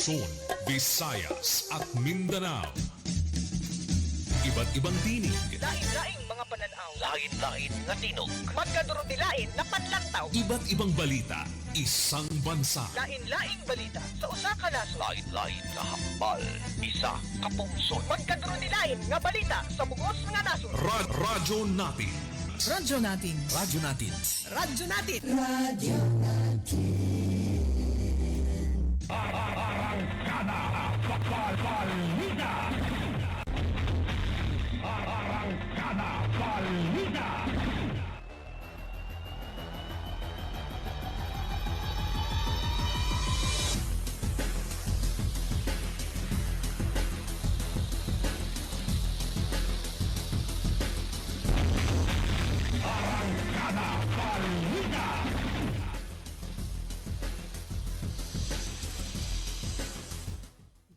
Luzon, Visayas at Mindanao. Iba't ibang tinig. Lain-laing mga pananaw. Lain-lain nga tinog. Magkadurog-dilain na panlantaw. Iba't ibang balita. Isang bansa. Lain-laing balita sa usa ka nasod. Lain-lain nga hambal. Isa ka pungsod. Magkadurog-dilain nga balita sa bugos nga nasod. Radyo natin. Radyo natin. Radyo natin. Radyo natin.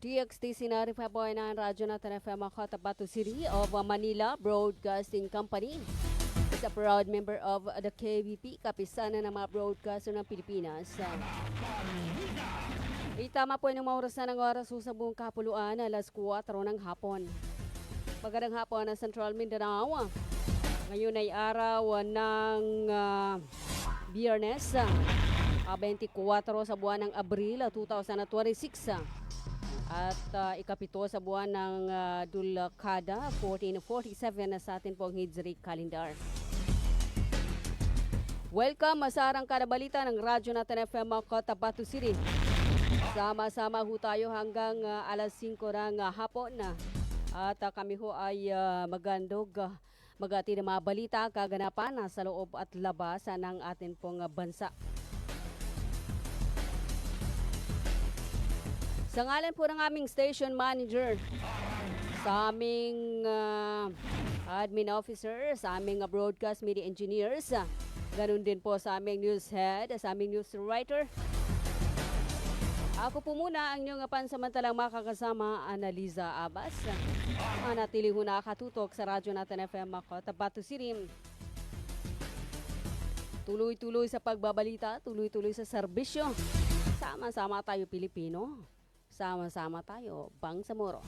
DXTC 95.9 Radyo natin FM ang Cotabato City of Manila Broadcasting Company is a proud member of the KBP, kapisanan ng mga broadcaster ng Pilipinas. Itama po ng mga orasan ng oras sa buong kapuluan, alas 4 ng hapon. Magandang hapon na Central Mindanao. Ngayon ay araw ng Biyernes, 24 sa buwan ng Abril 2026. At ikapito sa buwan ng Dulkada, 1447 na sa atin pong Hijri calendar. Welcome sa arangkada balita ng Radyo natin FM Cotabato City. Sama-sama ho tayo hanggang alas 5 ng hapon na. At kami ho ay magati ng mga balita, kaganapan sa loob at labas ng atin pong bansa. Sa ngalan po ng aming station manager, sa aming admin officer, sa aming broadcast media engineers, ganun din po sa aming news head, sa aming news writer. Ako po muna ang inyong pansamantalang makakasama, Analiza Abbas. Manatili ho nakatutok sa radyo natin FM Cotabato City. Tuloy-tuloy sa pagbabalita, tuloy-tuloy sa serbisyo. Sama-sama tayo Pilipino. Sama-sama tayo, Bangsamoro.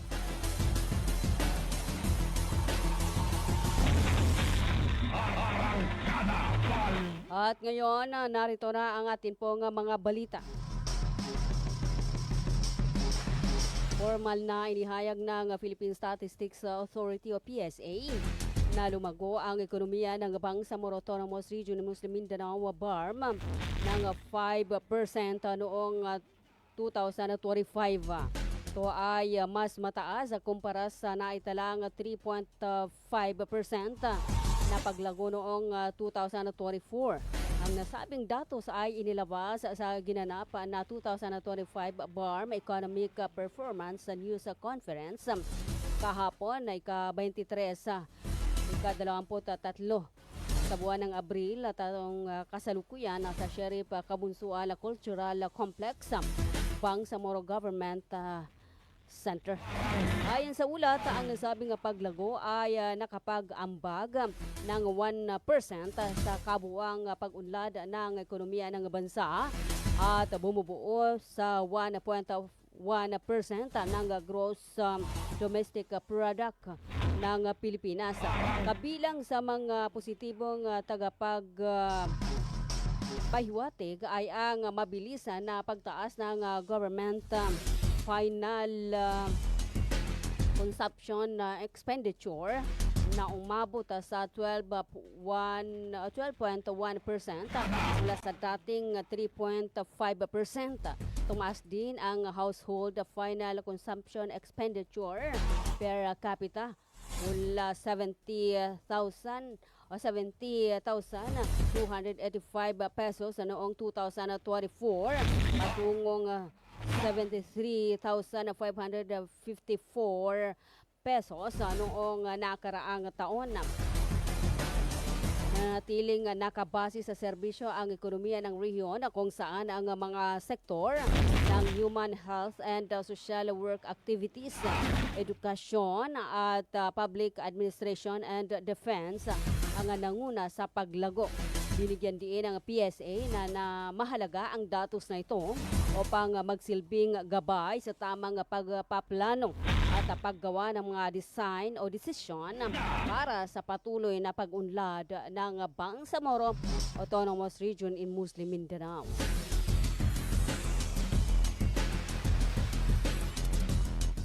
At ngayon, narito na ang atin pong mga balita. Formal na inihayag ng Philippine Statistics Authority o PSA na lumago ang ekonomiya ng Bangsamoro Autonomous Region ng Muslim Mindanao BARM ng 5% noong 2025. Ito ay mas mataas kumpara sa naitalang 3.5% na paglago noong 2024. Ang nasabing datos ay inilabas sa ginanap na 2025 BARM Economic Performance News Conference kahapon na ika-23 ika-23 sa buwan ng Abril at ang kasalukuyan sa Sheriff Kabunsuala Cultural Complex, Bangsamoro Government Center. Ayon sa ulat, ang nasabing paglago ay nakapag-ambag ng 1% sa kabuang pag-unlad ng ekonomiya ng bansa at bumubuo sa 1.1% ng gross domestic product ng Pilipinas. Kabilang sa mga positibong pahiwatig ay ang mabilisan na pagtaas ng government final consumption expenditure na umabot sa 12.1% mula sa dating 3.5%. Tumaas din ang household final consumption expenditure per capita mula 70,285 pesos noong 2024 patungong 73,554 pesos noong nakaraang taon. Nanatiling nakabase sa serbisyo ang ekonomiya ng rehiyon kung saan ang mga sektor ng human health and social work activities, edukasyon at public administration and defense ang nanguna sa paglago. Binigyan din ng PSA na mahalaga ang datos na ito upang magsilbing gabay sa tamang pagpaplano at paggawa ng mga design o desisyon para sa patuloy na pag-unlad ng Bangsamoro Autonomous Region in Muslim Mindanao.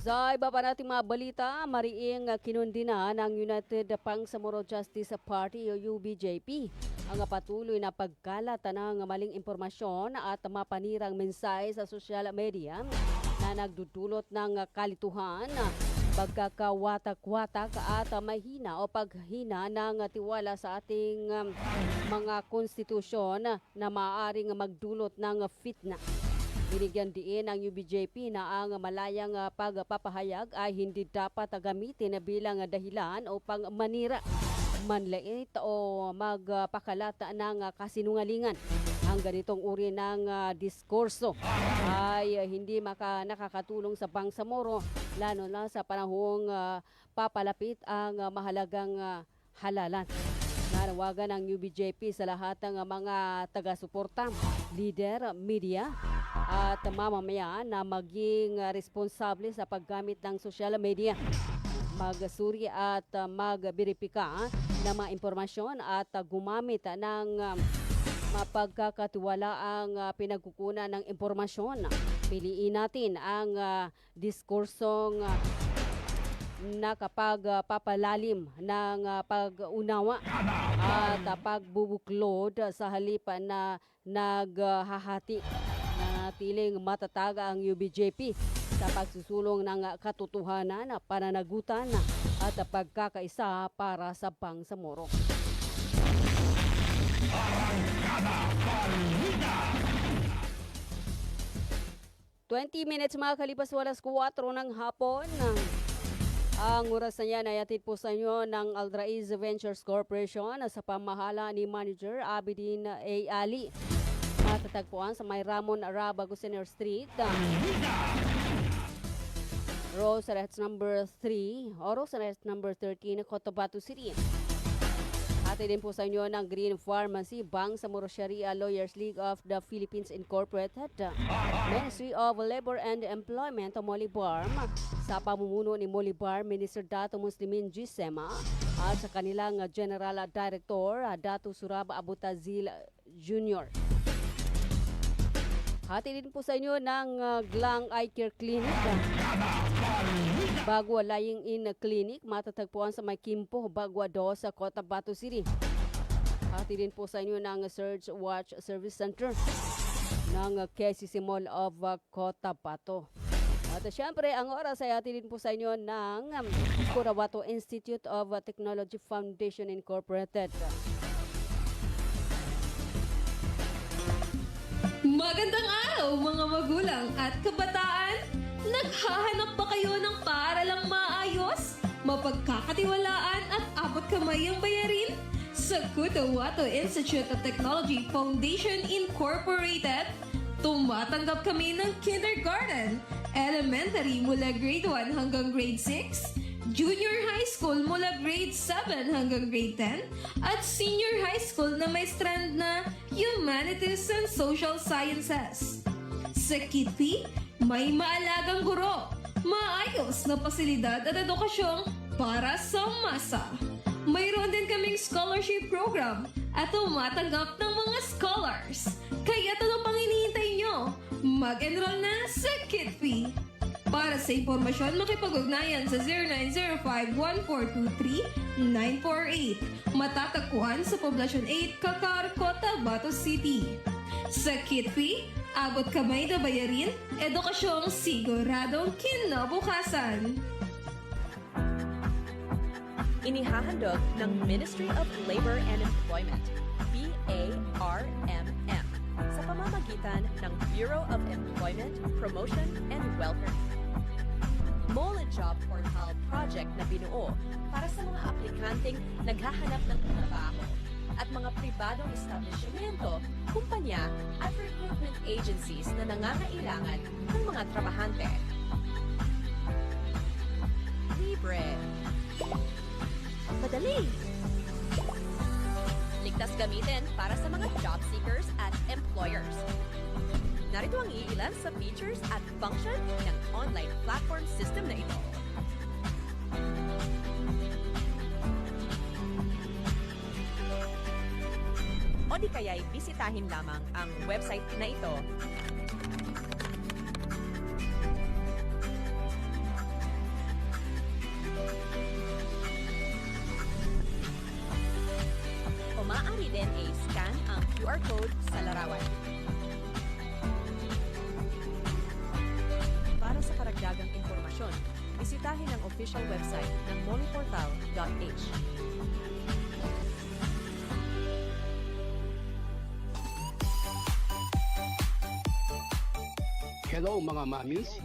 Sa iba pa nating mga balita, mariing kinundina ng United Bangsamoro Justice Party o UBJP ang patuloy na pagkalat ng maling impormasyon at mapanirang mensahe sa social media na nagdudulot ng kalituhan, pagkakawatak-watak at mahina o paghina ng tiwala sa ating mga konstitusyon na maaaring magdulot ng fitna. Binigyan din ng UBJP na ang malayang pagpapahayag ay hindi dapat gamitin bilang dahilan upang manira, manlait o magpakalat ng kasinungalingan. Ang ganitong uri ng diskurso ay hindi nakakatulong sa Bangsamoro, lalo na sa panahong papalapit ang mahalagang halalan. Nanawagan ng UBJP sa lahat ng mga taga-suporta, leader, media at mamamayan na maging responsable sa paggamit ng social media, magsuri at magberipika ng mga impormasyon at gumamit ng mapagkakatiwalaang pinagkukunan ng impormasyon. Piliin natin ang diskursong nakapagpapalalim ng pag-unawa at pagbubuklod sa halip na naghahati. Nanatiling matatag ang UBJP sa pagsusulong ng katotohanan, pananagutan at pagkakaisa para sa Bangsamoro. 20 minutes makakalipas walas 4 ng hapon. Ang oras na yan ay atid po sa inyo ng Aldraiz Ventures Corporation sa pamahala ni Manager Abidin A. Ali. Matatagpuan sa may Ramon Arabago Senior Street, Rosarets number 3 o Rosarets number 13, Cotabato City. Atid din po sa inyo ng Green Pharmacy, Bangsamoro Sharia Lawyers League of the Philippines Incorporated, Ministry of Labor and Employment o Molibarm, sa pamumuno ni Molibar Minister Dato Muslimin Gisema at sa kanilang General Director Dato Surab Abutazil Jr. Hatid din po sa inyo ng Glang Eye Care Clinic, Bagua Lying In Clinic, matatagpuan sa may Kimpo, Bagua 2 sa Cotabato City. Hatid din po sa inyo ng Search Watch Service Center ng KCC Mall of Cotabato. At syempre, ang oras ay hatid din po sa inyo ng Curawato Institute of Technology Foundation Incorporated. Magandang araw mga magulang at kabataan! Naghahanap ba kayo ng paaralang maayos, mapagkakatiwalaan at abot kamay ang bayarin? Sa Curawato Institute of Technology Foundation Incorporated, tumatanggap kami ng kindergarten, elementary mula grade 1 hanggang grade 6, junior high school mula grade 7 hanggang grade 10, at senior high school na may strand na Humanities and Social Sciences. Sa Kitpi, may maalagang guro, maayos na pasilidad at edukasyong para sa masa. Mayroon din kaming scholarship program at tumatanggap ng mga scholars. Kaya ano pang hinihintay nyo? Mag-enroll na sa Kitpi. Para sa impormasyon, makipag-ugnayan sa 0905-1423-948. Matatagpuan sa Poblacion 8, Cacar, Cotabato City. Sa Kitpi, abot kamay na bayarin, edukasyong siguradong kinabukasan. Inihahandog ng Ministry of Labor and Employment, BARMM, sa pamamagitan ng Bureau of Employment, Promotion and Welfare. Mole Job Portal project na binuo para sa mga aplikanteng naghahanap ng trabaho at mga pribadong establishmento, kumpanya at recruitment agencies na nangangailangan ng mga trabahante. Libre. Madali. Ligtas Gamitin para sa mga job seekers at employers. Narito ang iilan sa features at function ng online platform system na ito. O di kaya'y bisitahin lamang ang website na ito. O maaari din i-scan ang QR code sa larawan. Para sa karagdagang informasyon, bisitahin ang official website ng moniportal.h. Hello mga mamis.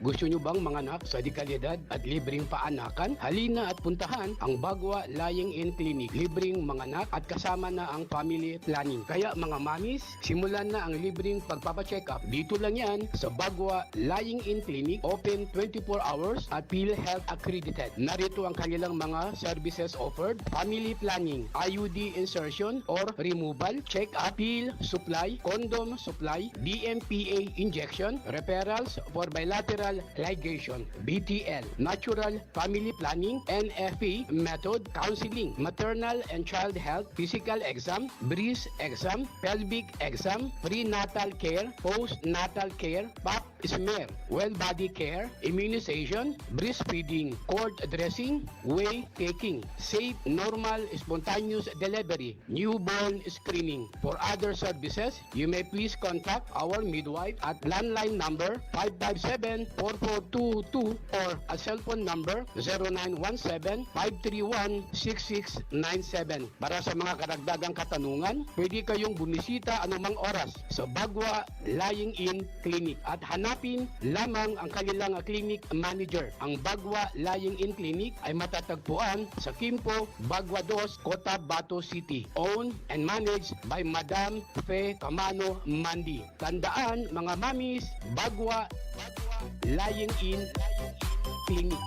Gusto nyo bang manganak sa dekalidad at libreng paanakan? Halina at puntahan ang Bagwa Lying-in Clinic. Libreng manganak at kasama na ang family planning. Kaya mga mamis, simulan na ang libreng pagpapacheck-up. Dito lang yan sa Bagwa Lying-in Clinic. Open 24 hours at PhilHealth accredited. Narito ang kanilang mga services offered. Family planning, IUD insertion or removal, check-up, pill supply, condom supply, DMPA injection, referrals for bilateral ligation, BTL, natural family planning, NFP method, counseling, maternal and child health, physical exam, breast exam, pelvic exam, prenatal care, postnatal care, pap smear, well body care, immunization, breastfeeding, cord dressing, whey taking, safe, normal, spontaneous delivery, newborn screening. For other services, you may please contact our midwife at landline number 557-4422 or a cellphone number 0917-531-6697. Para sa mga karagdagang katanungan, pwede kayong bumisita anumang oras sa Bagwa Lying-in Clinic at hanapin lamang ang kanilang clinic manager. Ang Bagwa Lying-in Clinic ay matatagpuan sa Quimpo, Bagwa 2, Cotabato City. Owned and managed by Madam Fe Camano Mandi. Tandaan mga mamis, Bagwa Lying-in Clinic.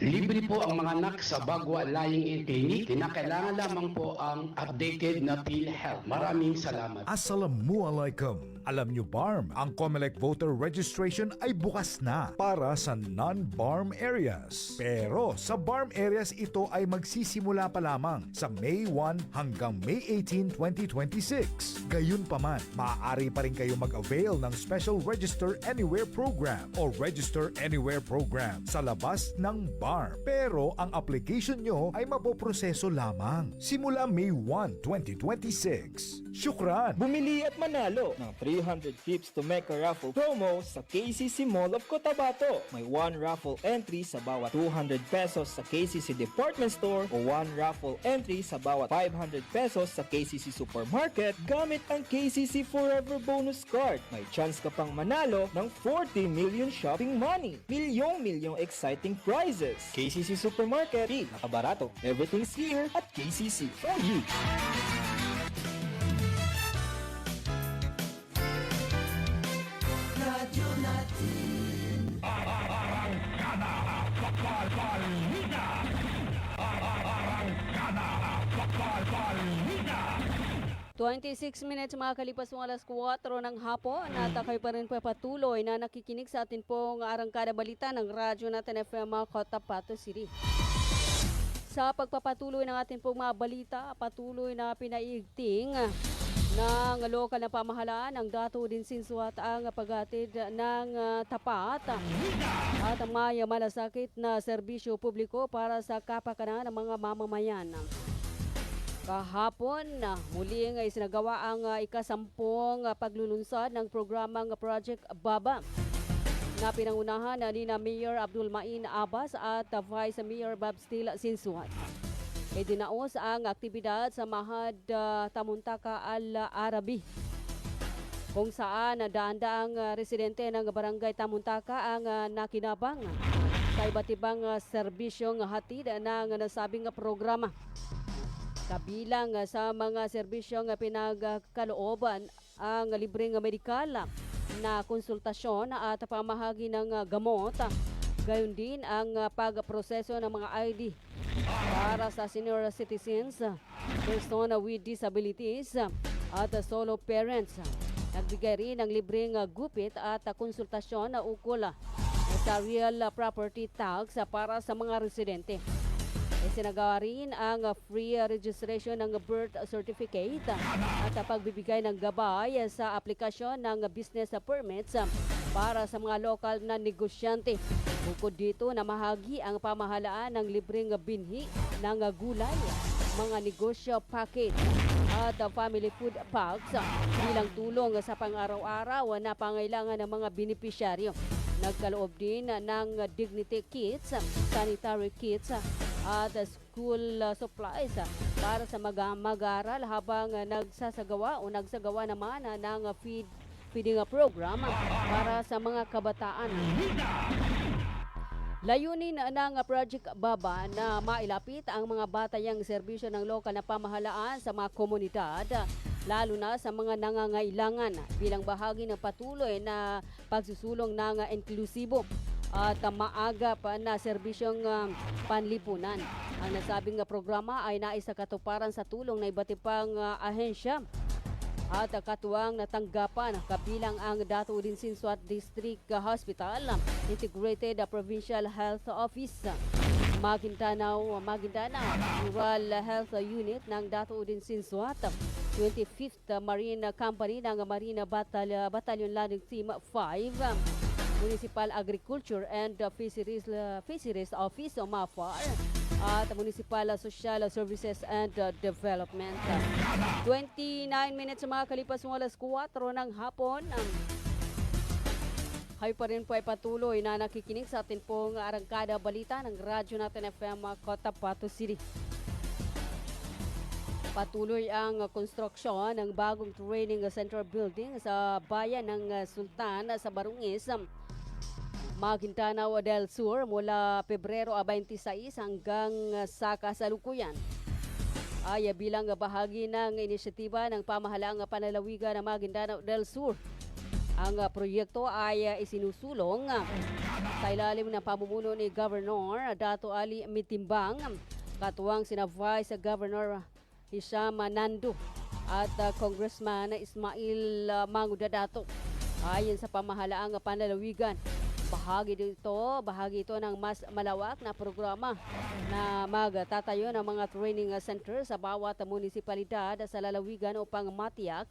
Libre po ang mga anak sa Bagwa Lying-in Clinic. Kinakailangan lamang po ang updated na PhilHealth. Maraming salamat. Assalamualaikum. Alam nyo BARM, ang COMELEC voter registration ay bukas na para sa non-BARM areas. Pero sa BARM areas ito ay magsisimula pa lamang sa May 1 hanggang May 18, 2026. Gayunpaman, maaari pa rin kayo mag-avail ng Special Register Anywhere Program o Register Anywhere Program sa labas ng BARM. Pero ang application nyo ay mapoproseso lamang simula May 1, 2026. Syukran! Bumili at manalo ng 300 trips to Mecca raffle promo sa KCC Mall of Cotabato. May 1 raffle entry sa bawat 200 pesos sa KCC Department Store o 1 raffle entry sa bawat 500 pesos sa KCC Supermarket gamit ang KCC Forever Bonus Card. May chance ka pang manalo ng 40 million shopping money. Milyong-milyong exciting prizes. KCC Supermarket, nakabarato. Everything's here at KCC for you. Twenty-6 minutes mga kalipas ng alas 4 ng hapon at kayo pa rin patuloy na nakikinig sa atin pong arangkada balita ng Radyo Natin FM Cotabato City. Sa pagpapatuloy ng ating pong mga balita, patuloy na pinaigting ng lokal na pamahalaan ng Dato din Sinsuat ang paghatid ng tapat at may malasakit na serbisyo publiko para sa kapakanan ng mga mamamayan. Kahapon, muling isinagawa ang ikasampung paglulunsad ng programang Project Baba na pinangunahan ni Mayor Abdul Main Abbas at Vice Mayor Babstil Sinsuat. Idinaos ang aktibidad sa Mahad Tamuntaka Al-Arabi kung saan daan-daang residente ng Barangay Tamuntaka ang nakinabang sa iba't ibang serbisyong hatid ng nasabing programa. Kabilang sa mga serbisyong pinagkalooban ang libreng medikal na konsultasyon at pamahagi ng gamot Gayon din ang pagproseso ng mga ID para sa senior citizens, persona with disabilities at solo parents. Nagbigay rin ng libreng gupit at konsultasyon na ukol sa real property tax para sa mga residente. Isinagawa rin ang free registration ng birth certificate at pagbibigay ng gabay sa aplikasyon ng business permits para sa mga lokal na negosyante. Bukod dito, namahagi ang pamahalaan ng libreng binhi ng gulay, mga negosyo package at family food packs bilang tulong sa pang-araw-araw na pangailangan ng mga benepisyaryo. Nagkaloob din ng dignity kits, sanitary kits at school supplies para sa mag-aaral habang nagsagawa naman ng feeding program para sa mga kabataan. Layunin ng Project Baba na mailapit ang mga batayang serbisyo ng lokal na pamahalaan sa mga komunidad, lalo na sa mga nangangailangan bilang bahagi ng patuloy na pagsusulong ng inklusibo at maagap na serbisyong panlipunan. Ang nasabing programa ay naisakatuparan sa tulong ng iba't ibang ahensya at katuwang natanggapan kabilang ang Dato Udin Sinsuat District Hospital, Integrated Provincial Health Office, Maguindanao Rural Health Unit ng Dato Udin Sinsuat, 25th Marine Company ng Marine Battalion Landing Team 5, Municipal Agriculture and Fisheries Office o MAFAR, at Municipal Social Services and Development. 29 minutes makalipas ng alas 4 ng hapon. Kayo pa rin po ay patuloy na nakikinig sa atin pong arangkada balita ng Radyo natin FM Cotabato City. Patuloy ang konstruksyon ng bagong training center building sa bayan ng Sultan sa Barungis, Maguindanao del Sur mula Pebrero 26 hanggang sa kasalukuyan. Ay bilang bahagi ng inisyatiba ng pamahalaang panlalawigan ng Maguindanao del Sur. Ang proyekto ay isinusulong sa ilalim ng pamumuno ni Governor Dato Ali Mitimbang, katuwang sina Vice Governor Hisham Nando at Congressman Ismail Mangudadato. Ayon sa pamahalaang panlalawigan, bahagi ito ng mas malawak na programa na magtatayo ng mga training center sa bawat munisipalidad sa lalawigan upang matiyak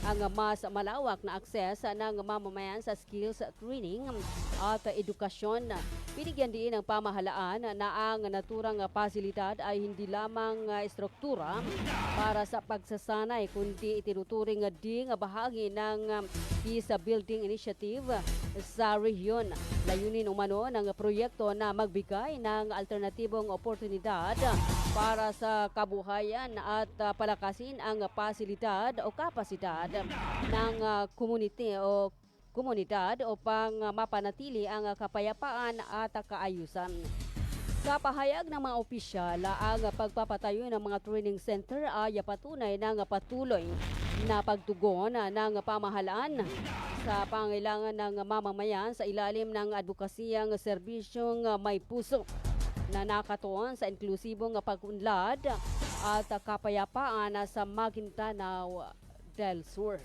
ang mas malawak na akses ng mamamayan sa skills training at edukasyon. Binigyan din ng pamahalaan na ang naturang pasilidad ay hindi lamang struktura para sa pagsasanay, kundi itinuturing ding bahagi ng Peace Building Initiative sa rehiyon. Layunin umano ng proyekto na magbigay ng alternatibong oportunidad para sa kabuhayan at palakasin ang pasilidad o kapasidad ng komunidad upang mapanatili ang kapayapaan at kaayusan. Sa pahayag ng mga opisyal, ang pagpapatayo ng mga training center ay patunay ng patuloy na pagtugon ng pamahalaan sa pangailangan ng mamamayan sa ilalim ng advokasiyang serbisyong may puso na nakatuon sa inklusibong pag-unlad at kapayapaan sa Maguindanao del Sur.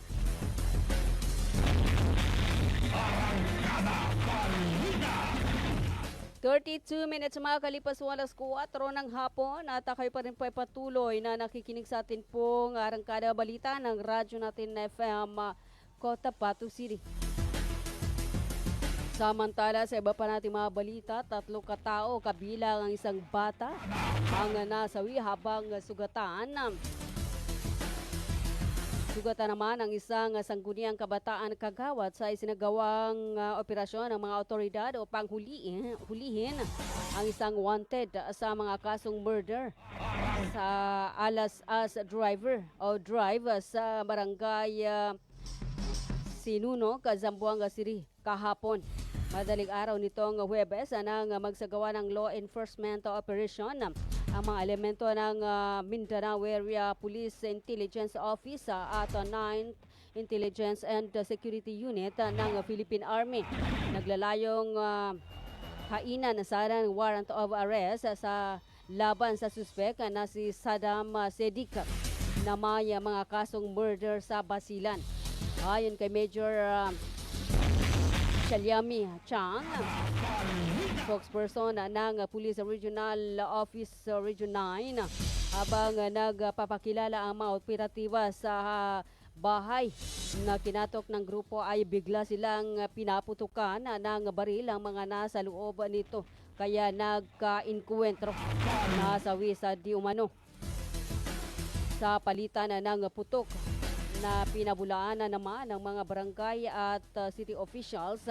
32 minutes makakalipas ng alas 4 ng hapon at kayo pa rin po ay patuloy na nakikinig sa atin pong arangkada balita ng radyo natin na FM Cotabato City. Samantala sa iba pa nating mga balita, 3 katao kabilang ang isang bata ang nasawi habang sugatan naman ang isang sangguniang kabataan kagawad sa isinagawang operasyon ng mga otoridad upang hulihin ang isang wanted sa mga kasong murder sa Alas-As drive sa barangay Sinuno, Zamboanga City kahapon. Madaling araw nitong Huwebes nang magsagawa ng law enforcement operation ang mga elemento ng Mindanao Area Police Intelligence Office at 9th Intelligence and Security Unit ng Philippine Army. Naglalayong kainan na sana ng warrant of arrest sa laban sa suspek na si Saddam Sedik na may mga kasong murder sa Basilan. Ayon kay Major Chalyami Chang, spokesperson ng Police Regional Office Region 9, habang nagpapakilala ang mga operatiba sa bahay na kinatok ng grupo ay bigla silang pinaputukan ng baril ang mga nasa loob nito, kaya nagka-inkwentro. Nasawi sa di umano sa palitan ng putok na pinabulaan na naman ng mga barangay at city officials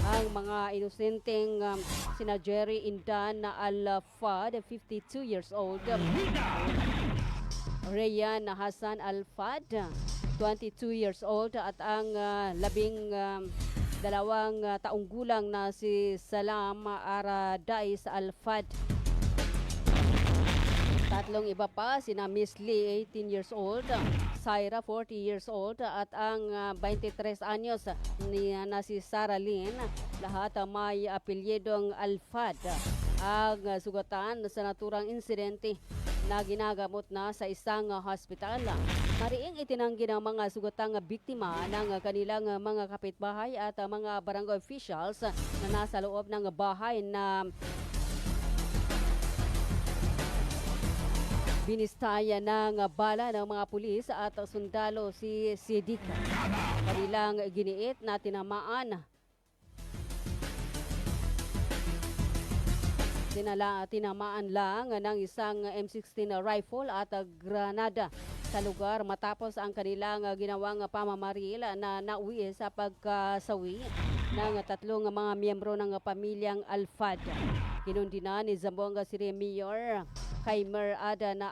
ang mga inosenteng sina Jerry Indan Al-Fad, 52 years old, Rayan Hassan Al-Fad, 22 years old, at ang 12 taong gulang na si Salam Aradais Al-Fad. Tatlong iba pa, sina Miss Lee, 18 years old, Syra, 40 years old, at ang 23 anyos na si Sarah Lynn, lahat may apelyedong Al-Fad. Ang sugatan sa naturang insidente na ginagamot na sa isang hospital. Mariing itinanggi ng mga sugatang biktima ng kanilang mga kapitbahay at mga barangay officials na nasa loob ng bahay na binistaya ng bala ng mga pulis at sundalo si Sedik. Kanilang giniit na tinamaan lang ng isang M16 rifle at granada sa lugar matapos ang kanilang ginawang pamamaril na nauwi sa pagkasawi ng tatlong mga miyembro ng pamilyang Al-Fad. Kinundina ni Zamboanga City Mayor Khaimer Ada na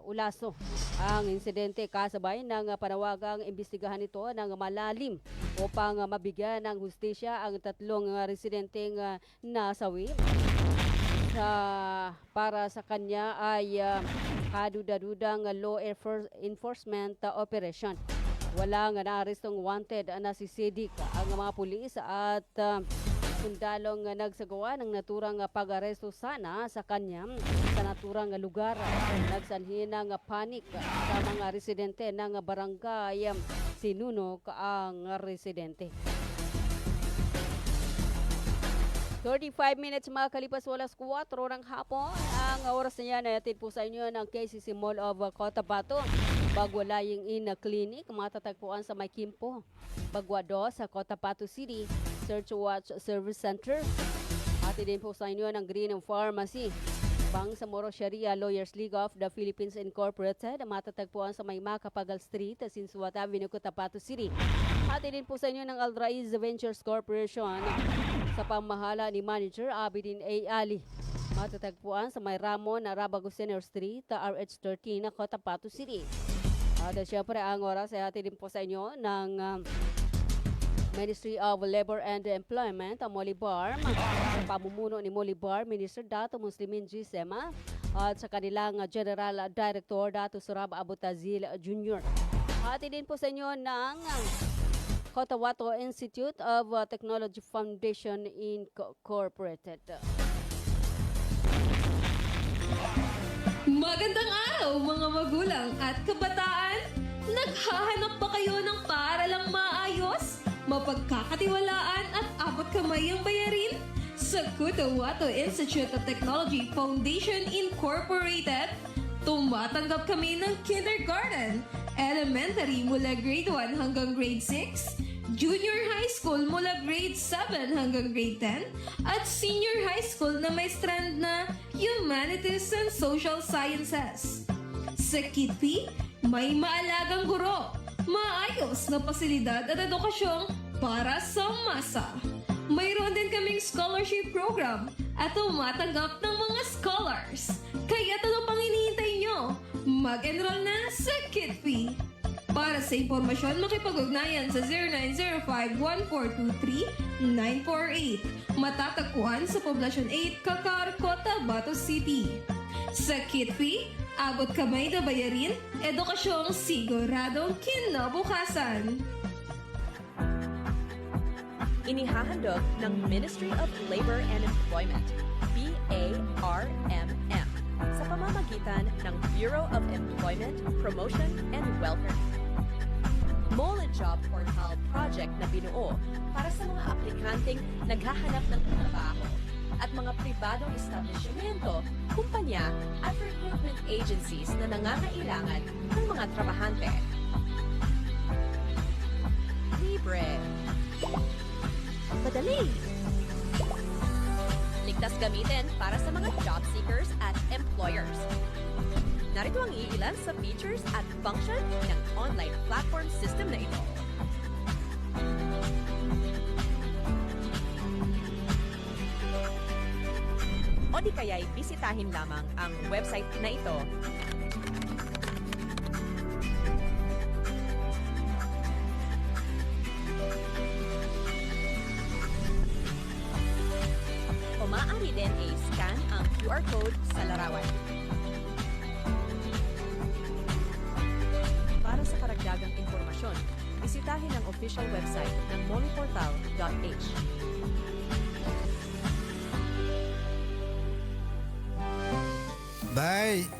Ulaso ang insidente, kasabay ng panawagang imbestigahan ito ng malalim upang mabigyan ng hustisya ang tatlong residenteng nasawi. Para sa kanya ay kaduda-dudang law enforcement operation. Walang naarestong wanted na si Sedik. Ang mga pulis at sundalong nagsagawa ng naturang pag-aresto sana sa kanya sa naturang lugar. Nagsanhi ng panik sa mga residente ng barangay Sinunok ang residente. 35 minutes makalipas alas 4 ng hapon. Ang oras na yan ay atid po sa inyo ng KCC Mall of Cotabato. Bagwalaying in Clinic, matatagpuan sa May Quimpo, Baguado sa Cotabato City. Search Watch Service Center. Atid din po sa inyo ng Green Pharmacy. Bangsamoro Sharia Lawyers League of the Philippines Incorporated, matatagpuan sa May Macapagal Street, Sinsuat Avenue, Cotabato City. Atid din po sa inyo ng Aldraiz Ventures Corporation sa pamahala ni Manager Abidin A. Ali. Matatagpuan sa May Ramon, Arabago Senior Street, RH13, Cotabato City. At syempre ang oras ay atid din po sa inyo ng Ministry of Labor and Employment, Molly Barm, sa pamumuno ni Molly Barm, Minister Dato Muslimin G. Sema, at sa kanilang General Director Dato Surab Abutazil Jr. Atid din po sa inyo ng Cotabato Institute of Technology Foundation Incorporated. Magandang araw mga magulang at kabataan! Naghahanap ba kayo ng paaralang maayos, mapagkakatiwalaan at abot kamay ang bayarin? Sa Cotabato Institute of Technology Foundation Incorporated, tumatanggap kami ng kindergarten, elementary mula grade 1 hanggang grade 6, junior high school mula grade 7 hanggang grade 10, at senior high school na may strand na Humanities and Social Sciences. Sa Kitpi, may maalagang guro, maayos na pasilidad at edukasyong para sa masa. Mayroon din kaming scholarship program at tumatanggap ng mga scholars. Kaya ano pang hinihintay nyo? Mag-enroll na sa Kitpi. Para sa impormasyon, makipag-ugnayan sa 0905-1423-948. Matatagpuan sa Poblacion 8, Kakar, Cotabato City. Sa Kitpi, abot kamay na bayarin, edukasyong siguradong kinabukasan. Inihahandog ng Ministry of Labor and Employment, BARMM, sa pamamagitan ng Bureau of Employment, Promotion and Welfare. Mole Job Portal project na binuo para sa mga aplikanteng naghahanap ng trabaho at mga pribadong establishmento, kumpanya at recruitment agencies na nangangailangan ng mga trabahante. Libre. Madali. Ligtas gamitin para sa mga job seekers at employers. Narito ang iilan sa features at function ng online platform system na ito. O di kaya'y bisitahin lamang ang website na ito. O maaari din i-scan ang QR code sa larawan. Para sa karagdagang impormasyon, bisitahin ang official website ng moleportal.h.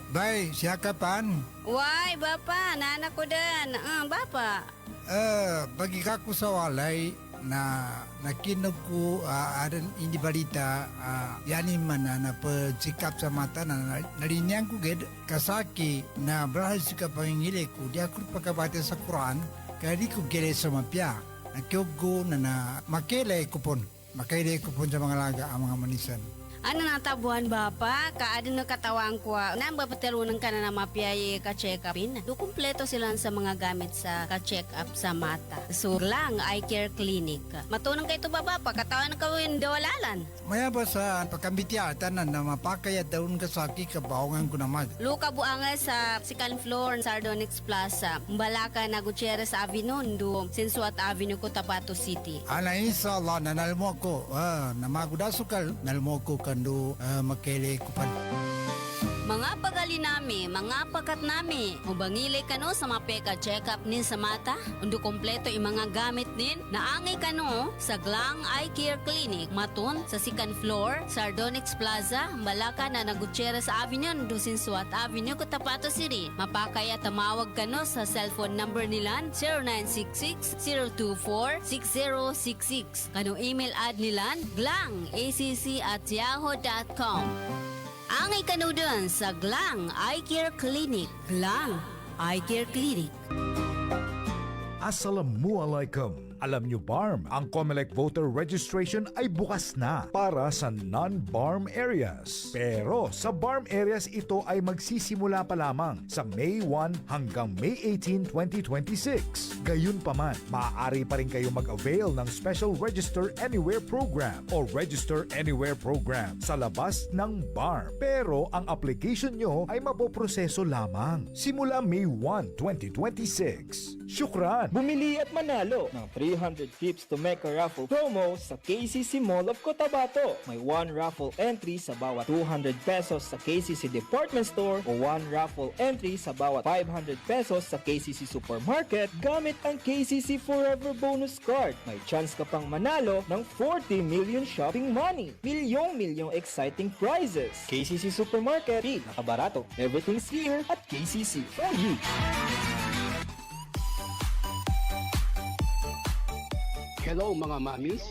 Bay, siya kapan? Why, Bapa? Nana ko din. Bapa. Bagi kako sa walay na nakinog ko aran ini balita yani mana na pagsikap sa mata na narinyang ko ged kasaki na brahal sika pangingili ko di ako pagkabate sa Quran kaya di ko gele sa mapya nakiugo na makilay kupon sa mga laga ang mga manisan. Ano natabuhan Bapa? Kaadin na katawang ko. Nang bapaterunan ka na mapiyay ka-check-upin. Do kumpleto sila sa mga gamit sa ka-check-up sa mata. So lang, eye care clinic. Matunang kayo ito Bapa, katawan ka win dawalalan. Maya ba sa pagkambitiatan na mapakayat daun kasaki kabaongan ko namag. Luka buanga sa second floor Sardonyx Plaza. Mbalaka na Gutierrez Avenue, do Sinsuat Avenue, Cotabato City. Ana inshallah nanalmo ko. Namagudasukal nalmo ko kando makele kupan. Mga pagali nami, mga pakat nami, ubangili kano sa mapeka check-up nin sa mata, undo kompleto yung mga gamit nin, naangay kano sa Glang Eye Care Clinic, matun sa second floor, Sardonyx Plaza, Malaka na Gutierrez Avenue, Dusinsuat Avenue, Cotabato City. Mapakaya tamawag kano sa cellphone number nilan, 0966-024-6066. Kano email ad nilan, glangacc@yahoo.com. Angay kanudan sa Glang Eye Care Clinic. Glang Eye Care Clinic. Assalamualaikum. Alam nyo BARM, ang COMELEC voter registration ay bukas na para sa non-BARM areas. Pero sa BARM areas ito ay magsisimula pa lamang sa May 1 hanggang May 18, 2026. Gayunpaman, maaari pa rin kayo mag-avail ng Special Register Anywhere Program o Register Anywhere Program sa labas ng BARM. Pero ang application nyo ay mapoproseso lamang simula May 1, 2026. Syukran! Bumili at manalo ng 300 trips to make a raffle promo sa KCC Mall of Cotabato. May 1 raffle entry sa bawat 200 pesos sa KCC Department Store o 1 raffle entry sa bawat 500 pesos sa KCC Supermarket gamit ang KCC Forever Bonus Card. May chance ka pang manalo ng 40 million shopping money. Milyong exciting prizes. KCC Supermarket, nakabarato. Everything's here at KCC for you. Hello mga mamis.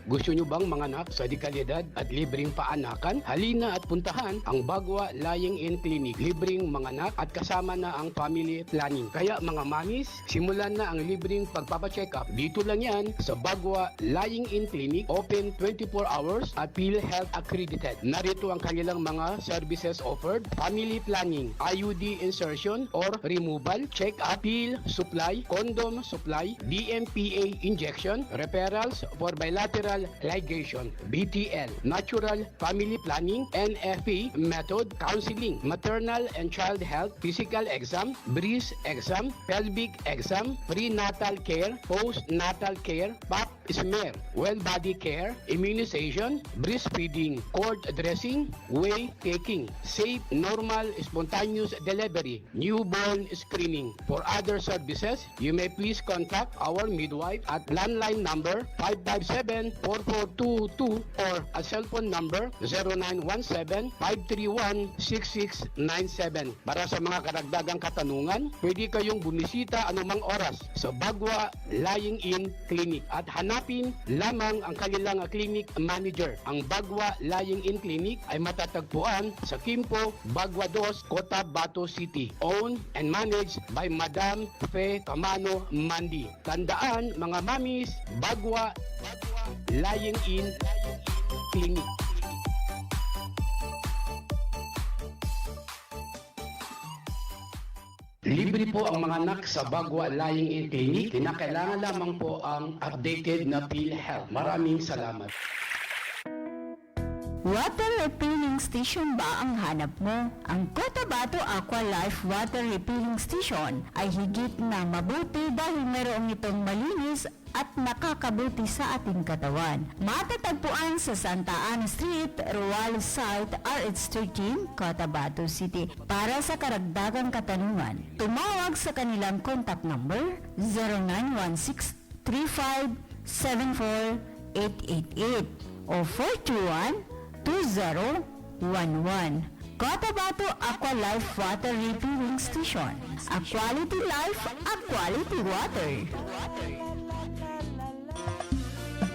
Gusto nyo bang manganak sa dekalidad at libreng paanakan? Halina at puntahan ang Bagwa Lying-in Clinic. Libreng manganak at kasama na ang family planning. Kaya mga mamis, simulan na ang libreng pagpapacheck-up. Dito lang yan sa Bagwa Lying-in Clinic. Open 24 hours at PhilHealth accredited. Narito ang kanilang mga services offered. Family planning, IUD insertion or removal, check-up, pill supply, condom supply, DMPA injection, referrals for bilateral bilateral ligation, BTL, natural family planning, NFP method, counseling, maternal and child health, physical exam, breast exam, pelvic exam, prenatal care, postnatal care, pap smear, well body care, immunization, breastfeeding, cord dressing, whey taking, safe, normal, spontaneous delivery, newborn screening. For other services, you may please contact our midwife at landline number 557-4422 or a cellphone number 0917-531-6697. Para sa mga karagdagang katanungan, pwede kayong bumisita anumang oras sa Bagwa Lying-in Clinic at hanapin lamang ang kanilang clinic manager. Ang Bagwa Lying-in Clinic ay matatagpuan sa Kimpo, Bagwa 2, Cotabato City. Owned and managed by Madam Fe Camano Mandi. Tandaan mga mamis, Bagwa Lying-in Clinic. Libre po ang mga anak sa Bagwa Lying-in Clinic. Kinakailangan lamang po ang updated na PhilHealth. Maraming salamat. Water refilling station ba ang hanap mo? Ang Cotabato Aqua Life Water Refilling Station ay higit na mabuti dahil mayroong itong malinis at nakakabuti sa ating katawan. Matatagpuan sa Santa Ana Street, Ruales Site, RH13, Cotabato City. Para sa karagdagang katanungan, tumawag sa kanilang contact number 0916-3574-888 o 421-2011. Cotabato Aqua Life Water Refilling Station. A quality life, a quality water.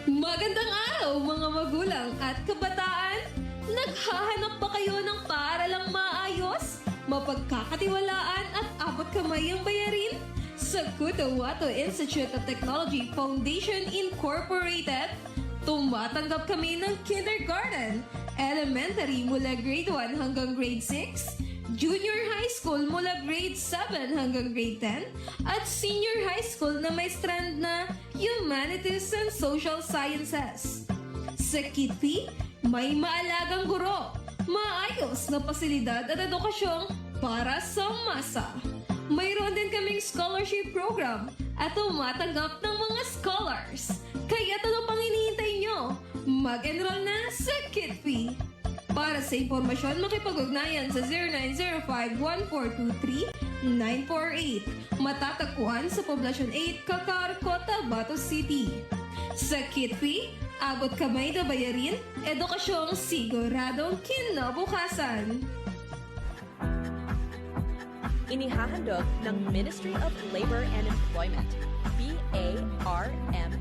Magandang araw mga magulang at kabataan! Naghahanap ba kayo ng paaralang maayos, mapagkakatiwalaan at abot kamay ang bayarin? Sa Cotabato Institute of Technology Foundation Incorporated, tumatanggap kami ng kindergarten, elementary mula grade 1 hanggang grade 6, junior high school mula grade 7 hanggang grade 10, at senior high school na may strand na Humanities and Social Sciences. Sa Kitty, may maalagang guro, maayos na pasilidad at edukasyong para sa masa. Mayroon din kaming scholarship program at tumatanggap ng mga scholars. Kaya ano pang hinihintay nyo? Mag-enroll na sa Kitty. Para sa impormasyon, makipag-ugnayan sa 0905-1423-948. Matatagpuan sa Poblacion 8, Kakar, Cotabato City. Sa Kitty, abot kamay na bayarin, edukasyong siguradong kinabukasan. Inihahandog ng Ministry of Labor and Employment, BARMM,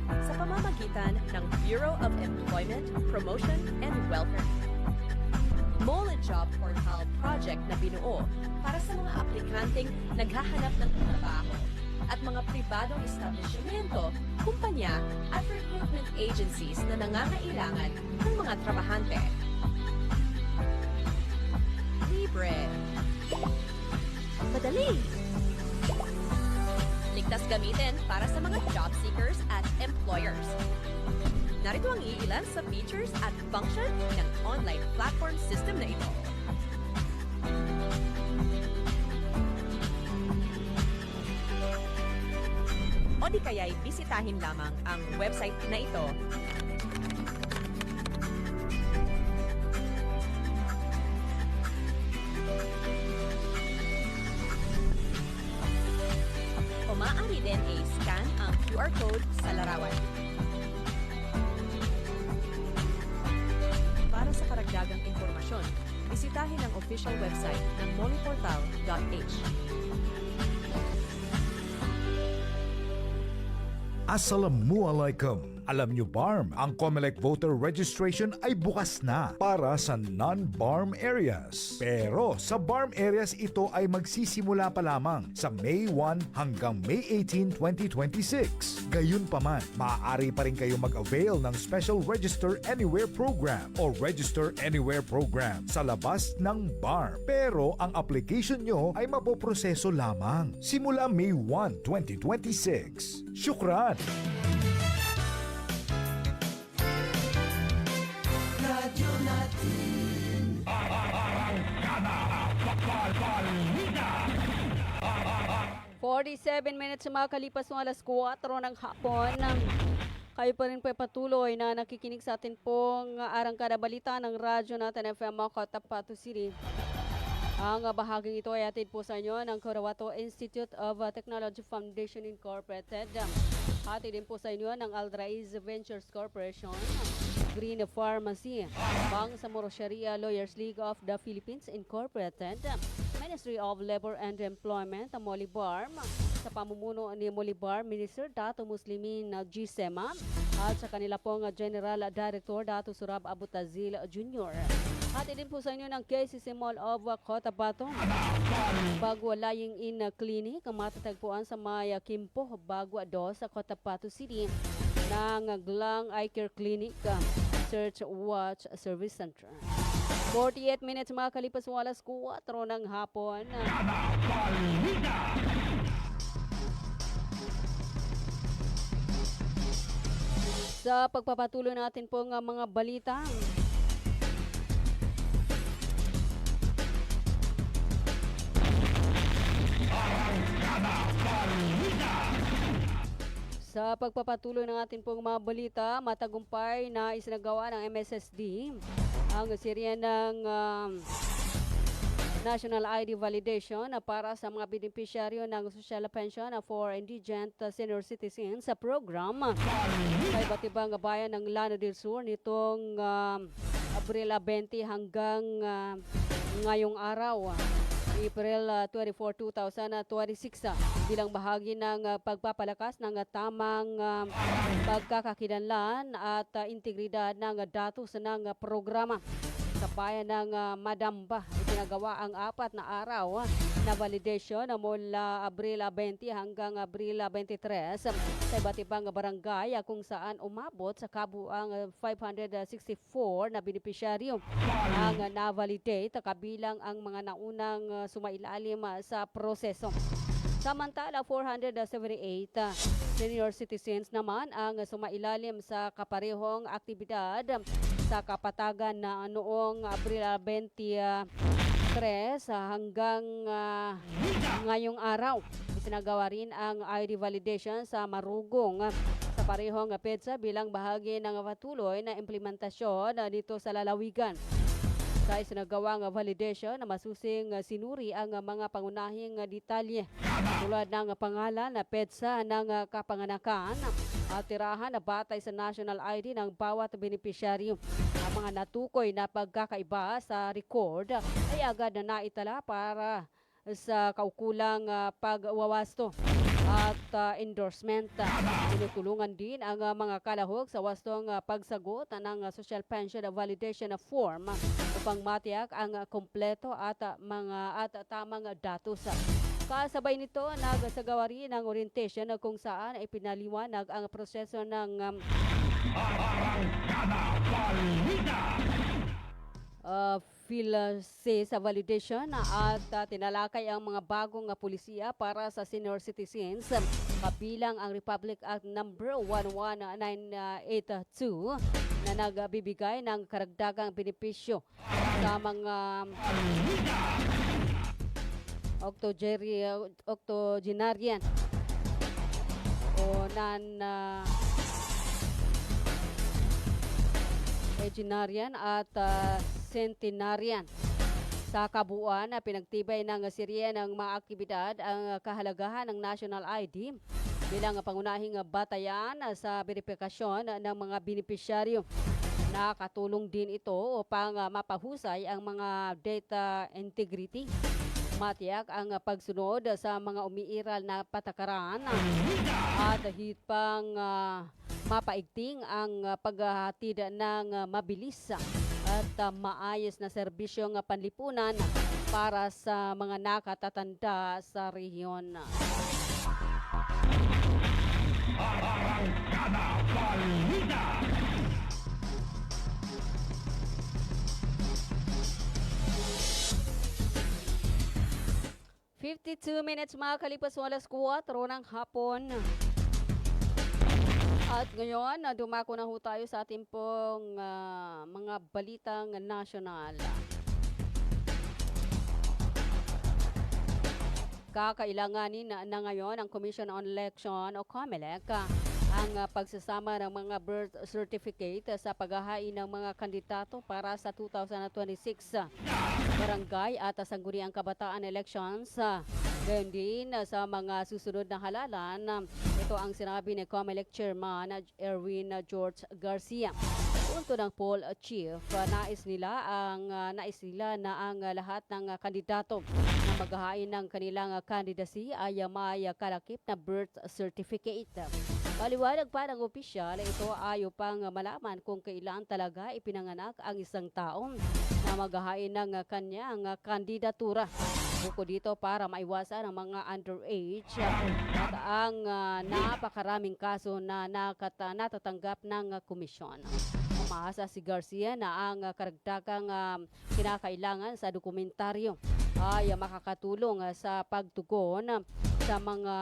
sa pamamagitan ng Bureau of Employment, Promotion and Welfare. Mole Job Portal project na binuo para sa mga aplikanteng naghahanap ng trabaho at mga pribadong establishmento, kumpanya at recruitment agencies na nangangailangan ng mga trabahante. Libre. Madali. Ligtas gamitin para sa mga job seekers at employers. Narito ang iilan sa features at function ng online platform system na ito. O di kaya'y bisitahin lamang ang website na ito. O maaari din i-scan ang QR code sa larawan. Para sa karagdagang impormasyon, bisitahin ang official website ng moleportal.h. Assalamualaikum. Alam nyo BARM, ang COMELEC voter registration ay bukas na para sa non-BARM areas. Pero sa BARM areas ito ay magsisimula pa lamang sa May 1 hanggang May 18, 2026. Gayunpaman, maaari pa rin kayo mag-avail ng Special Register Anywhere Program o Register Anywhere Program sa labas ng BARM. Pero ang application nyo ay mapoproseso lamang simula May 1, 2026. Syukran! 47 minutes makalipas ng alas 4 ng hapon. Kayo pa rin po patuloy na nakikinig sa atin pong arangkada balita ng radyo natin FM Cotabato City. Ang bahaging ito ay atid po sa inyo ng Cotabato Institute of Technology Foundation Incorporated. Atid din po sa inyo ng Aldraiz Ventures Corporation, Green Pharmacy, Bangsamoro Sharia Lawyers League of the Philippines Incorporated, Ministry of Labor and Employment, Molibarm, sa pamumuno ni Molibar Minister Dato Muslimin G. Sema at sa kanila pong General Director Dato Surab Abutazil Jr. At din po sa inyo ng KCC Mall of Cotabato, Bagua Lying In Clinic, matatagpuan sa Maya Kimpo, Bagua 2 sa Cotabato City, ng Glang Eye Care Clinic, Search Watch Service Center. 48 minutes makalipas ng alas 4 ng hapon. Sa pagpapatuloy natin po ng mga balita, ng ating pong mga balita, matagumpay na isinagawa ng MSSD ang serye ng National ID Validation para sa mga beneficiaryo ng social pension for indigent senior citizens sa program sa iba't ibang bayan ng Lano del Sur nitong Abril 20 hanggang ngayong araw, April 24, 2026, bilang bahagi ng pagpapalakas ng tamang pagkakakilanlan at integridad ng datos ng programa. Sa bayan ng Madamba, itinagawa ang 4 na araw na validation mula Abril 20 hanggang Abril 23 sa iba't ibang barangay kung saan umabot sa kabuang 564 na benepisyaryo ang na-validate kabilang ang mga naunang sumailalim sa proseso. Samantala, 478 senior citizens naman ang sumailalim sa kaparehong aktibidad sa kapatagan na noong Abril 23 hanggang ngayong araw. Isinagawa rin ang ID validation sa Marugong sa parehong PEDSA bilang bahagi ng patuloy na implementasyon dito sa lalawigan. Sa isinagawang validation na masusing sinuri ang mga pangunahing detalye tulad ng pangalan na PEDSA ng kapanganakan at tirahan na batay sa national ID ng bawat benepisyaryo. Ang mga natukoy na pagkakaiba sa record ay agad na naitala para sa kaukulang pagwawasto at endorsement. Tinutulungan din ang mga kalahok sa wastong pagsagot ng social pension validation form upang matiyak ang kompleto at tamang datos. Kasabay nito, nagsagawa rin ng orientation kung saan ay pinaliwanag ang proseso ng PhilSys validation at tinalakay ang mga bagong pulisiya para sa senior citizens kabilang ang Republic Act number 11982 na nagbibigay ng karagdagang benepisyo sa mga octogenarian o non-octogenarian at centenarian. Sa kabuuan, pinagtibay ng serye ng mga aktibidad ang kahalagahan ng national ID bilang pangunahing batayan sa verifikasyon ng mga benepisyaryo. Nakatulong din ito upang mapahusay ang mga data integrity, matiyak ang pagsunod sa mga umiiral na patakaran at higit pang mapaigting ang paghahatid ng mabilis at maayos na serbisyong panlipunan para sa mga nakatatanda sa rehiyon. Balita! 52 minutes makakalipas ng alas 4 ng hapon. At ngayon, dumako na ho tayo sa ating pong mga balitang nasyonal. Kakailanganin na ngayon ang Commission on Election o COMELEC ang pagsasama ng mga birth certificate sa paghahain ng mga kandidato para sa 2026 barangay at sangguniang kabataan elections. Gayon din sa mga susunod na halalan. Ito ang sinabi ni COMELEC Chairman Erwin George Garcia. Punto ng poll chief, nais nila na ang lahat ng kandidato na maghahain ng kanilang candidacy ay may kalakip na birth certificate. Paliwanag pa ng opisyal, ito ay upang malaman kung kailan talaga ipinanganak ang isang tao na maghahain ng kanyang kandidatura. Bukod dito para maiwasan ang mga underage at ang napakaraming kaso na natatanggap ng komisyon. Umaasa si Garcia na ang karagdagang kinakailangan sa dokumentaryo ay makakatulong sa pagtugon sa mga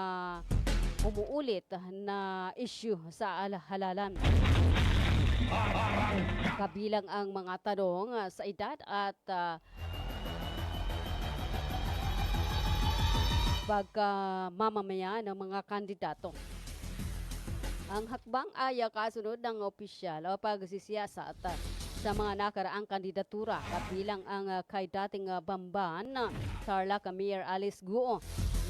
umuulit na issue sa halalan. Kabilang ang mga tanong sa edad at pagkamamamaya ng mga kandidato. Ang hakbang ay kasunod ng opisyal o pagsisiyasat sa mga nakaraang kandidatura kabilang ang kay dating Bamban Tarlac Mayor Alice Guo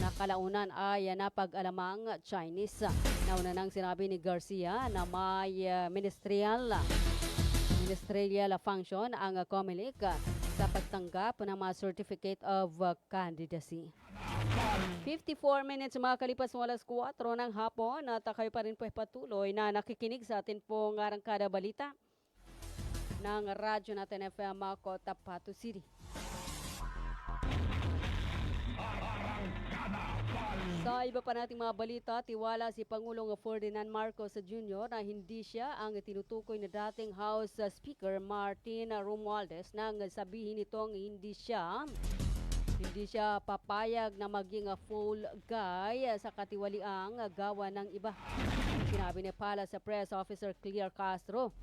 na kalaunan ay napag-alamang Chinese. Nauna nang sinabi ni Garcia na may ministerial function ang COMELEC sa pagtanggap ng mga Certificate of Candidacy. 54 minutes makalipas mo alas 4 ng hapon at kayo pa rin po patuloy na nakikinig sa atin pong Arangkada Balita ng Radyo natin FM Cotabato City. Sa iba pa nating mga balita, tiwala si Pangulong Ferdinand Marcos Jr. na hindi siya ang tinutukoy na dating House Speaker Martin Romualdez nang sabihin nitong hindi siya papayag na maging full guy sa katiwaliang gawa ng iba. Sinabi ni Palace Press Officer Claire Castro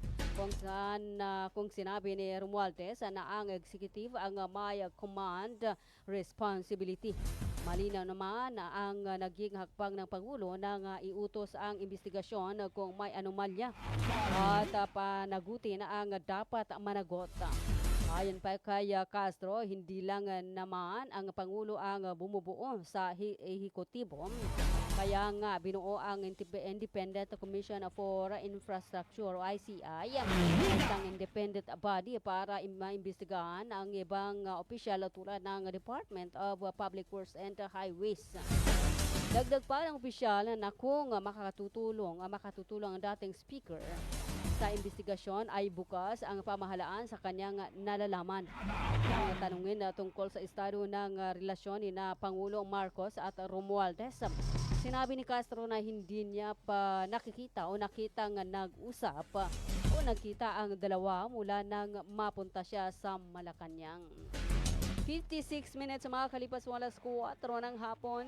kung sinabi ni Romualdez na ang executive ang may command responsibility. Malinaw naman na ang naging hakbang ng Pangulo nang iutos ang investigasyon kung may anomalya at panagutin na ang dapat managot. Ayon pa kay Castro, hindi lang naman ang Pangulo ang bumubuo sa ehekutibo. Kaya nga binuo ang Independent Commission for Infrastructure o ICI, isang independent body para maimbestigahan ang ibang opisyal tulad ng Department of Public Works and Highways. Dagdag pa ng opisyal na kung makatutulong ang dating speaker sa investigasyon ay bukas ang pamahalaan sa kanyang nalalaman. Ang tanungin tungkol sa estado ng relasyon ni na Pangulong Marcos at Romualdez. Sinabi ni Castro na hindi niya pa nakitang nag-usap o nagkita ang dalawa mula nang mapunta siya sa Malacanang. 56 minutes makakalipas mo alas 4 ng hapon.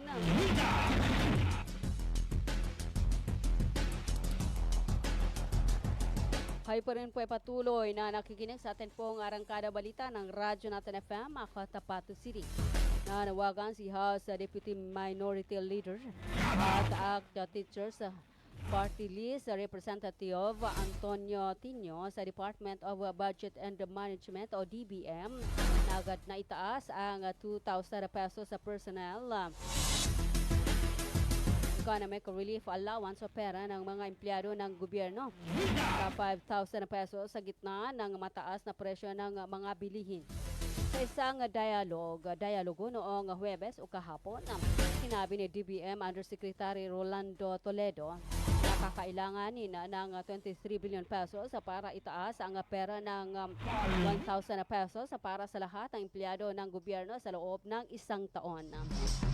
Kayo pa rin po ay patuloy na nakikinig sa atin pong Arangkada Balita ng Radyo natin FM, Cotabato City. Nanawagan si House Deputy Minority Leader at ACT Teachers Party List Representative Antonio Tino sa Department of Budget and Management o DBM na agad na itaas ang 2,000 pesos sa personnel economic relief allowance o pera ng mga empleyado ng gobyerno sa 5,000 pesos sa gitna ng mataas na presyo ng mga bilihin. Sa isang dialogo noong Huwebes o kahapon, sinabi ni DBM Undersecretary Rolando Toledo na kakailanganin ng 23 billion pesos para itaas ang pera ng 1,000 pesos para sa lahat ng empleyado ng gobyerno sa loob ng isang taon.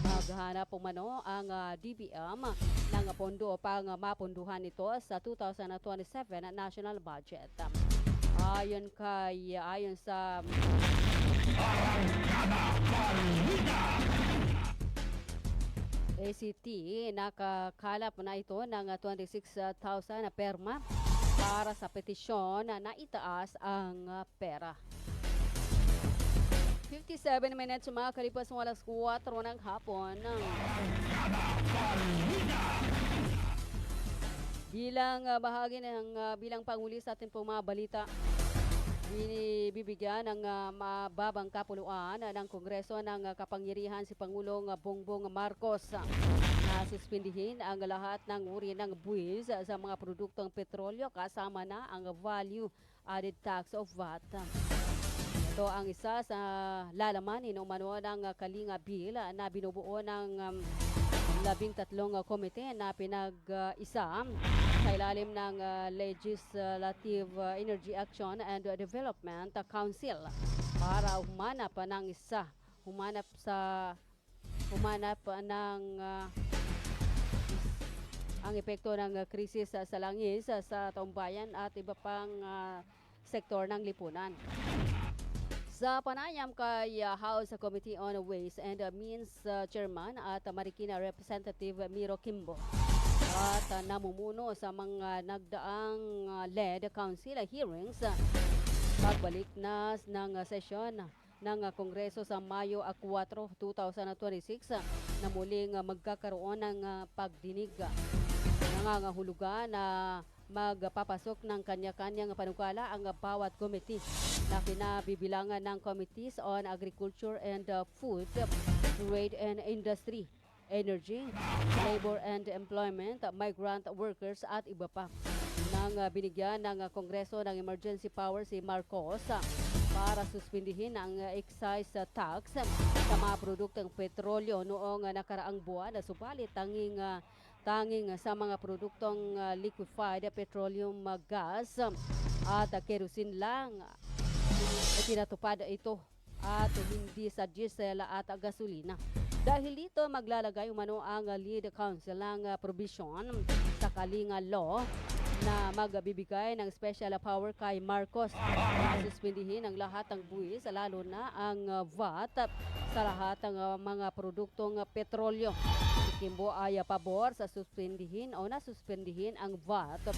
Maghanap umano ang DBM ng pondo upang mapunduhan ito sa 2027 national budget. Ayon sa ACT, nakakalap na ito ng 26,000 na perma para sa petisyon na itaas ang pera. 57 minutes makakalipas ng alas 4 ng hapon. Bilang bahagi ng bilang panghuli sa ating pong mga balita, binibigyan ng mababang kapuluan ng Kongreso ng kapangyarihan si Pangulong Bongbong Marcos na suspindihin ang lahat ng uri ng buwis sa mga produktong petrolyo kasama na ang value added tax of VAT. Ito ang isa sa lalamanin o umano ng Kalinga Bill na binubuo ng 13 komite na pinag-isa sa ilalim ng Legislative Energy Action and Development Council para humanap ng ang epekto ng krisis sa langis sa taong bayan at iba pang sektor ng lipunan. Sa panayam kay House Committee on Ways and Means Chairman at Marikina Representative Miro Kimbo at namumuno sa mga nagdaang LED Council hearings, pagbalik na ng sesyon ng Kongreso sa Mayo 4, 2026 na muling magkakaroon ng pagdinig. Nangangahulugan na magpapasok ng kanya-kanyang panukala ang bawat committee na kinabibilangan ng Committees on Agriculture and Food, Trade and Industry, Energy, Labor and Employment, Migrant Workers at iba pa. Nang binigyan ng Kongreso ng emergency power si Marcos para suspindihin ang excise tax sa mga produktong petrolyo noong nakaraang buwan, subalit tanging sa mga produktong liquefied petroleum gas at kerosene lang tinatupad ito at hindi sa diesel at gasolina. Dahil dito maglalagay umano ang lead council ng provision sa Kalinga Law na magbibigay ng special power kay Marcos na suspindihin ang lahat ng buwis, lalo na ang VAT sa lahat ng mga produktong petrolyo. Si Kimbo ay pabor sa suspindihin o nasuspindihin ang VAT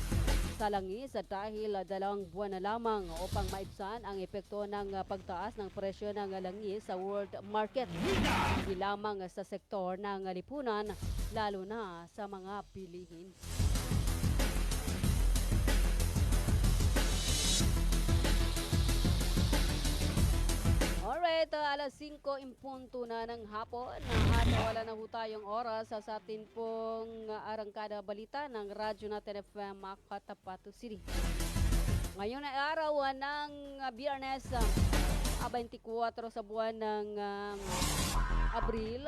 sa langis dahil 2 buwan na lamang upang maibsan ang epekto ng pagtaas ng presyo ng langis sa world market. Hindi lamang sa sektor ng lipunan, lalo na sa mga bilihin. Alright, alas 5 impunto na ng hapon at wala na ho tayong oras sa atin pong arangkada balita ng Radyo Natin FM Cotabato City. Ngayon ay araw ng Biyernes, 24 sa buwan ng Abril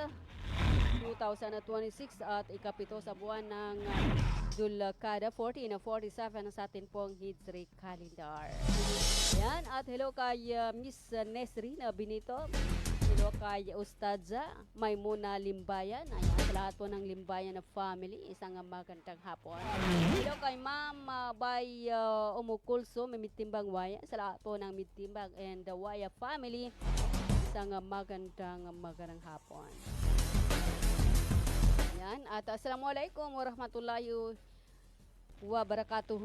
2026 at ikapito sa buwan ng Dulkada 1447 sa atin pong Hijri calendar. Yan, at hello kay Miss Nesrina Benito. Hello kay Ustadza Maymuna Limbayan. Ayan, sa lahat po ng Limbayan na family, isang magandang hapon. Hello kay Ma'am Bay Umukulso, Mimitimbang Waya. Sa lahat po ng Mitimbang and Waya family, isang magandang hapon. Yan, at assalamualaikum warahmatullahi wabarakatuh.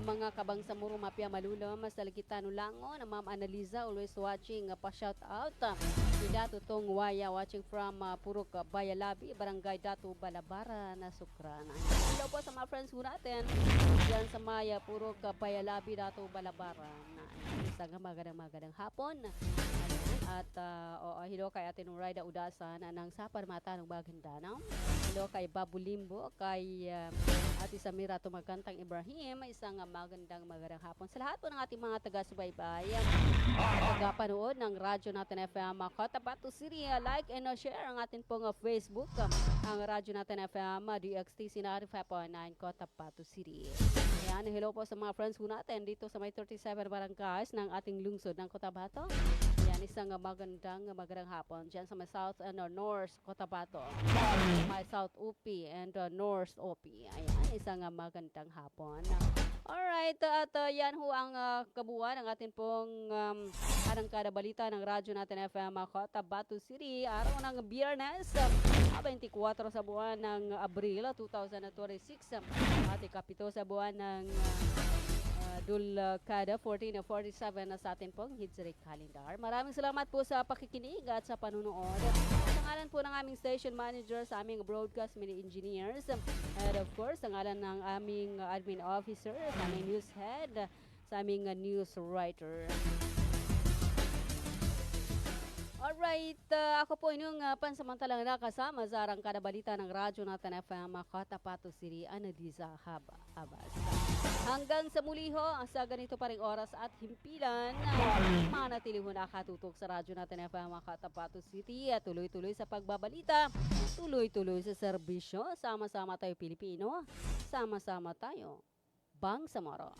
Mga kabangsa muro mapya malulom sa Ligitano Lango na Ma'am Analiza always watching, pa-shout out. Si Dato Tong Waya watching from Purok Bayalabi, Barangay Dato Balabara na Sukran. Hello po sa mga friends ko natin diyan sa Maya Purok Bayalabi, Dato Balabara na isang magandang hapon. At hello kay Ate Nuraida Udasan ng Sapar Mata ng Bagandanaw. Hello kay Babu Limbo, kay Ate Samira Tumagkantang Ibrahim, isang magandang hapon sa lahat po ng ating mga taga-subaybay, taga-panood ng Radyo Natin FM Cotabato City. Like and share ang atin pong Facebook, ang Radyo Natin FM DXTC 95.9 Cotabato City. Ayan, hello po sa mga friends ko natin dito sa may 37 barangays ng ating lungsod ng Cotabato. Ayan, isang magandang hapon dyan sa may South and North Cotabato, may South UP and North UP. Ayan, isang magandang hapon. Alright, at yan ho ang kabuuan ng atin pong arangkada balita ng Radyo Natin FM Cotabato City. Araw ng Biyernes, 24 sa buwan ng Abril 2026 at ikapito sa buwan ng Dulcada 1447 na sa atin pong Hijri Calendar. Maraming salamat po sa pakikinig at sa panunood. Sa ngalan po ng aming station manager, sa aming broadcast mini engineers, and of course, sa ngalan ng aming admin officer, sa aming news head, sa aming news writer. Alright, ako po inyong pansamantalang nakasama sa Arangkada Balita ng Radyo natin FM Cotabato City, Analiza Abbas. Hanggang sa muli ho, sa ganito pa ring oras at himpilan, manatili ho nakatutok sa Radyo natin FM Cotabato City at tuloy-tuloy sa pagbabalita, tuloy-tuloy sa serbisyo, sama-sama tayo Pilipino, sama-sama tayo Bangsamoro.